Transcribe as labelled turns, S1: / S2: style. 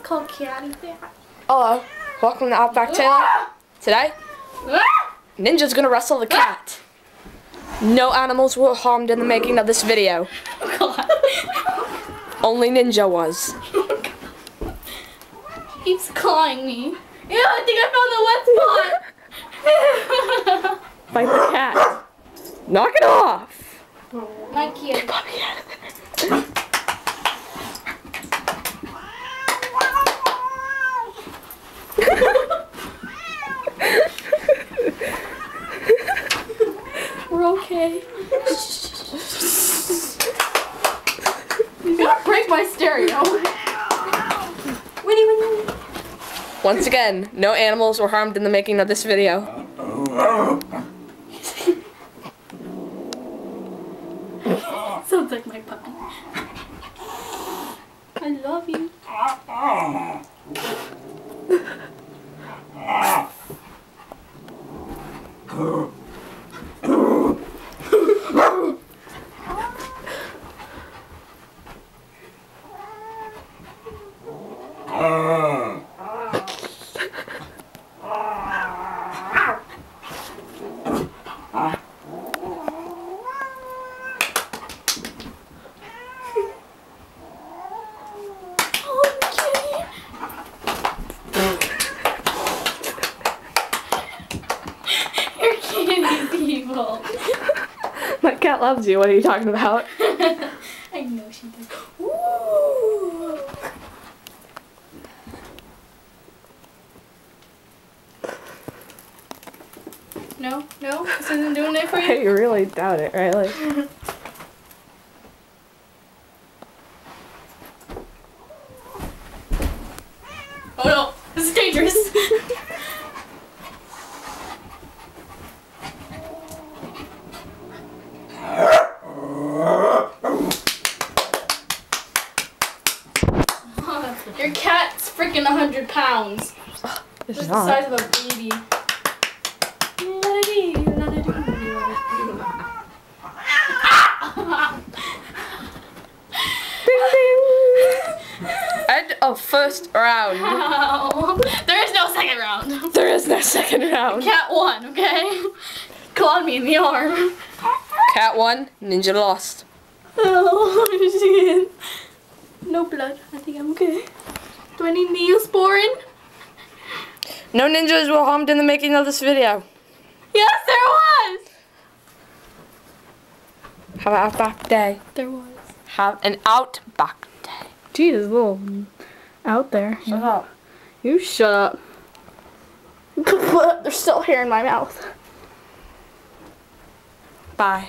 S1: called Catty Cat.
S2: Hello, welcome to Outback Taylor. Today, Ninja's gonna wrestle the cat. No animals were harmed in the making of this video.
S1: Oh God.
S2: Only Ninja was.
S1: He keeps clawing me. Ew, I think I found the wet spot.
S2: Fight the cat. Knock it off.
S1: My kid. We're okay. You're gonna break my stereo. Winnie.
S2: Once again, no animals were harmed in the making of this video.
S1: Sounds like my puppy. I love you.
S2: My cat loves you. What are you talking about?
S1: I know she does. Ooh. No, this isn't doing it for you.
S2: You really doubt it, right? Like.
S1: Oh no, this is dangerous. Your cat's freaking 100 pounds.
S2: It's
S1: Just
S2: not.
S1: the size of a baby.
S2: Ding ding. End of first round.
S1: Ow. There is no second round.
S2: There is no second round.
S1: Cat won, okay? Clawed me in the arm.
S2: Cat won, Ninja lost.
S1: Oh, shit. No blood. I think I'm okay. Do I need Neosporin?
S2: No ninjas were harmed in the making of this video.
S1: Yes, there was!
S2: Have an Outback day.
S1: There was.
S2: Have an Outback day.
S1: Geez, a little out there.
S2: Shut up.
S1: You shut up. There's still hair in my mouth.
S2: Bye.